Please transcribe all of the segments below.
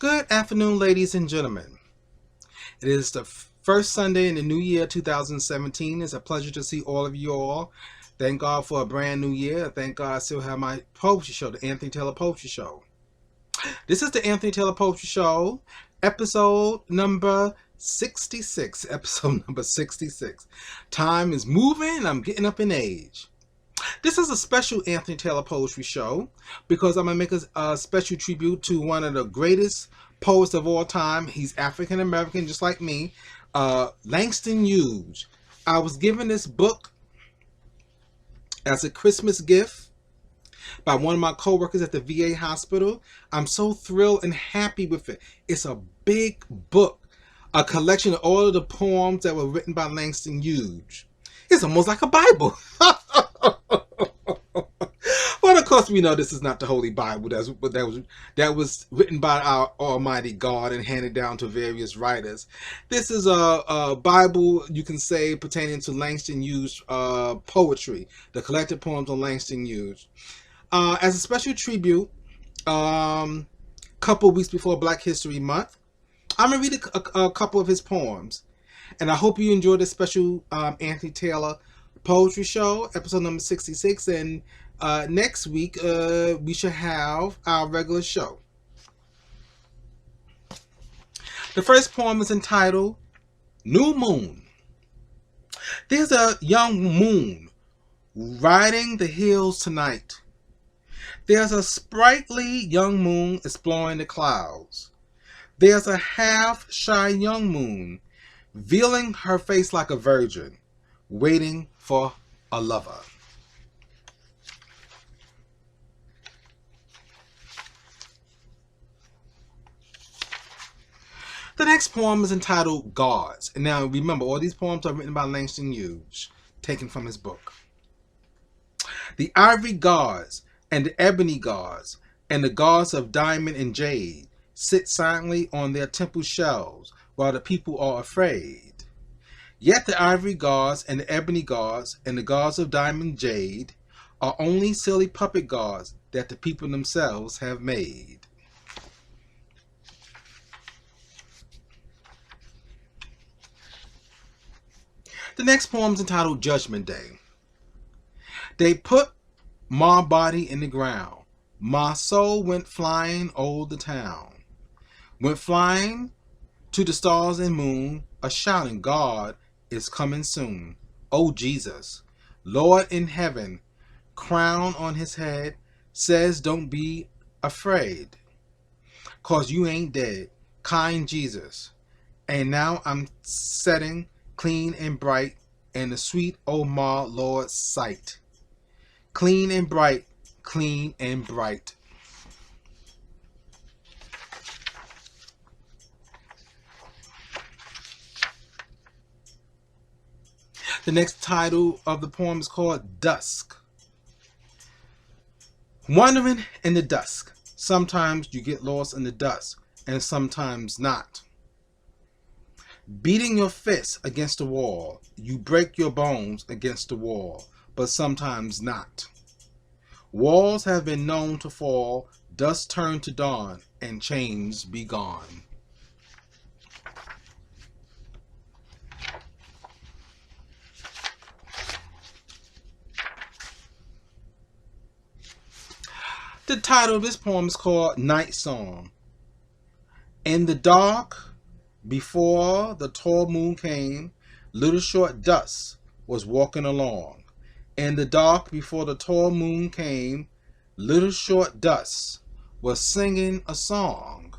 Good afternoon, ladies and gentlemen. It is the first Sunday in the new year 2017. It's a pleasure to see all of you all. Thank God for a brand new year. Thank God I still have my poetry show, the Anthony Taylor Poetry Show. This is the Anthony Taylor Poetry Show, episode number 66. Episode number 66. Time is moving. I'm getting up in age. This is a special Anthony Taylor Poetry Show because I'm going to make a special tribute to one of the greatest poets of all time. He's African American, just like me, Langston Hughes. I was given this book as a Christmas gift by one of my co-workers at the VA hospital. I'm so thrilled and happy with it. It's a big book, a collection of all of the poems that were written by Langston Hughes. It's almost like a Bible. Well, of course, we know this is not the Holy Bible. That was written by our Almighty God and handed down to various writers. This is a Bible, you can say, pertaining to Langston Hughes poetry, the collected poems on Langston Hughes. As a special tribute, couple weeks before Black History Month, I'm going to read a couple of his poems. And I hope you enjoyed this special Anthony Taylor Poetry Show, episode number 66. And next week, we should have our regular show. The first poem is entitled, New Moon. There's a young moon riding the hills tonight. There's a sprightly young moon exploring the clouds. There's a half-shy young moon veiling her face like a virgin, waiting for a lover. The next poem is entitled Gods. And now remember, all these poems are written by Langston Hughes, taken from his book. The ivory gods and the ebony gods and the gods of diamond and jade sit silently on their temple shelves while the people are afraid. Yet the ivory gods and the ebony gods and the gods of diamond and jade are only silly puppet gods that the people themselves have made. The next poem is entitled Judgment Day. They put my body in the ground. My soul went flying o'er the town. Went flying to the stars and moon, a shouting, God is coming soon. Oh Jesus, Lord in heaven, crown on his head, says don't be afraid, 'cause you ain't dead, kind Jesus. And now I'm setting clean and bright in the sweet O my Lord's sight. Clean and bright, clean and bright. The next title of the poem is called Dusk. Wandering in the dusk. Sometimes you get lost in the dusk, and sometimes not. Beating your fist against the wall, you break your bones against the wall, but sometimes not. Walls have been known to fall, dust turn to dawn, and chains be gone. The title of this poem is called Night Song. In the dark, before the tall moon came, little short Dust was walking along. In the dark, before the tall moon came, little short Dust was singing a song.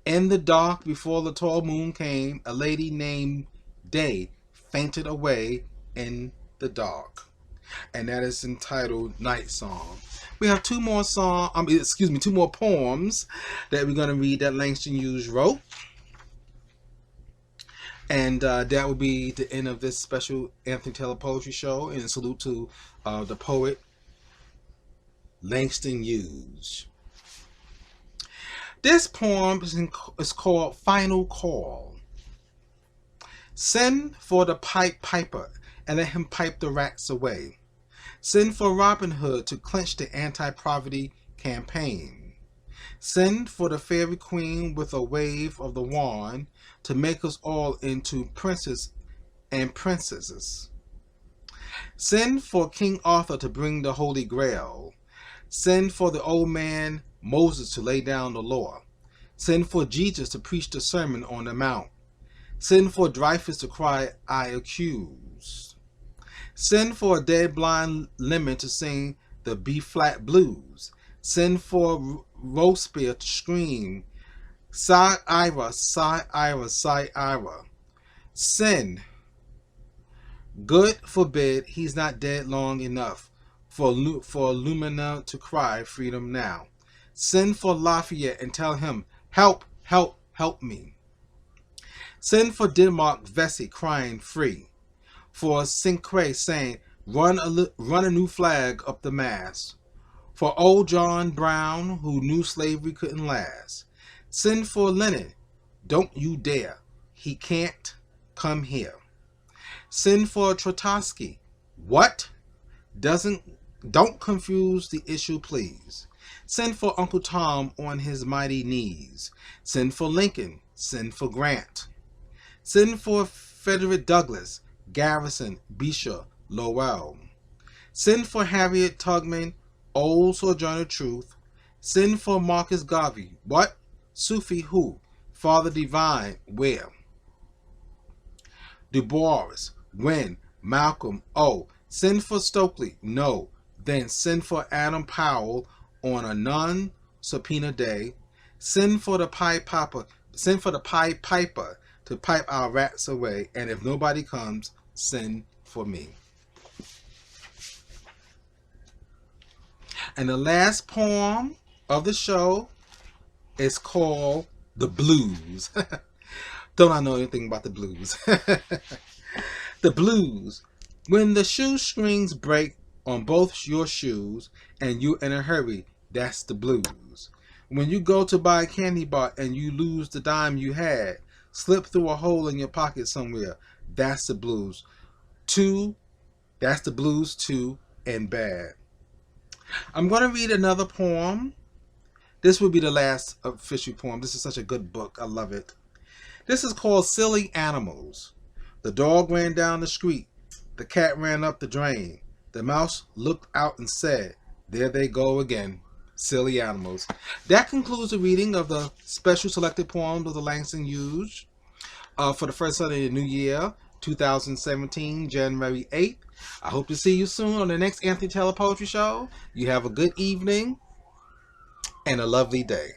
In the dark, before the tall moon came, a lady named Day fainted away in the dark. And that is entitled Night Song. We have two more poems that we're going to read that Langston Hughes wrote. And that will be the end of this special Anthony Taylor Poetry Show. And a salute to the poet Langston Hughes. This poem is called Final Call. Send for the pipe piper and let him pipe the rats away. Send for Robin Hood to clinch the anti-poverty campaign. Send for the fairy queen with a wave of the wand to make us all into princes and princesses. Send for King Arthur to bring the Holy Grail. Send for the old man Moses to lay down the law. Send for Jesus to preach the Sermon on the Mount. Send for Dreyfus to cry, I accuse. Send for a dead blind lemon to sing the B-flat blues. Send for Robespierre to scream, Sigh Ira, sigh Ira, sigh Ira. Send, good forbid he's not dead long enough for Lumina to cry freedom now. Send for Lafayette and tell him, help, help, help me. Send for Denmark Vesey crying free. For Sinclair saying, run a new flag up the mast. For old John Brown, who knew slavery couldn't last. Send for Lenin, don't you dare, he can't come here. Send for Trotsky, what? Don't confuse the issue, please. Send for Uncle Tom on his mighty knees. Send for Lincoln, send for Grant. Send for Frederick Douglass, Garrison, Bishop, Lowell. Send for Harriet Tubman, old Sojourner Truth. Send for Marcus Garvey, what? Sufi who? Father Divine, where? Du Bois, when? Malcolm, oh. Send for Stokely, no. Then send for Adam Powell on a non-subpoena day. Send for the Pied Piper to pipe our rats away. And if nobody comes, send for me. And the last poem of the show is called The Blues. Don't I know anything about the blues? The blues. When the shoestrings break on both your shoes and you're in a hurry, that's the blues. When you go to buy a candy bar and you lose the dime you had, slip through a hole in your pocket somewhere, that's the blues. That's the blues too, and bad. I'm going to read another poem. This will be the last official poem. This is such a good book. I love it. This is called Silly Animals. The dog ran down the street. The cat ran up the drain. The mouse looked out and said, there they go again. Silly animals. That concludes the reading of the special selected poems of the Langston Hughes for the first Sunday of the New Year, 2017, January 8th. I hope to see you soon on the next Anthony Taylor Poetry Show. You have a good evening and a lovely day.